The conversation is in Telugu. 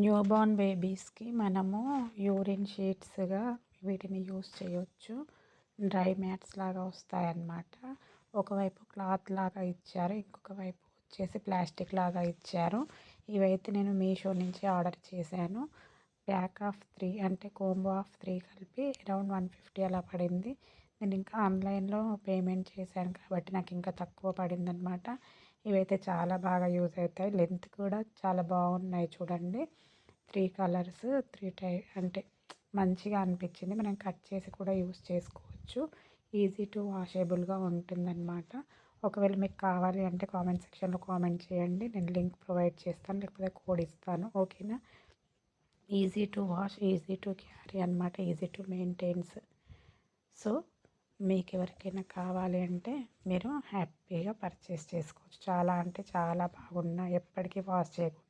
న్యూబార్న్ బేబీస్కి మనము యూరిన్ షీట్స్గా వీటిని యూస్ చేయొచ్చు. డ్రై మ్యాట్స్ లాగా వస్తాయన్నమాట. ఒకవైపు క్లాత్ లాగా ఇచ్చారు, ఇంకొక వైపు వచ్చేసి ప్లాస్టిక్ లాగా ఇచ్చారు. ఇవైతే నేను మీషో నుంచి ఆర్డర్ చేశాను. ప్యాక్ ఆఫ్ 3 అంటే కోంబో ఆఫ్ 3 కలిపి అరౌండ్ 150 అలా పడింది. నేను ఇంకా ఆన్లైన్లో పేమెంట్ చేశాను కాబట్టి నాకు ఇంకా తక్కువ పడింది అనమాట. ఇవైతే చాలా బాగా యూజ్ అవుతాయి. లెంత్ కూడా చాలా బాగున్నాయి చూడండి. 3 కలర్స్ 3 అంటే మంచిగా అనిపించింది. మనం కట్ చేసి కూడా యూస్ చేసుకోవచ్చు. ఈజీ టు వాషబుల్గా ఉంటుందన్నమాట. ఒకవేళ మీకు కావాలి అంటే కామెంట్ సెక్షన్లో కామెంట్ చేయండి. నేను లింక్ ప్రొవైడ్ చేస్తాను, లేకపోతే కోడ్ ఇస్తాను. ఓకేనా. Easy to wash, easy to carry అనమాట, ఈజీ టు మెయింటైన్స్. సో మీకు ఎవరికైనా కావాలి అంటే మీరు హ్యాపీగా పర్చేస్ చేసుకోవచ్చు. చాలా అంటే చాలా బాగున్నాయి, ఎప్పటికీ వాష్ చేయకూడదు.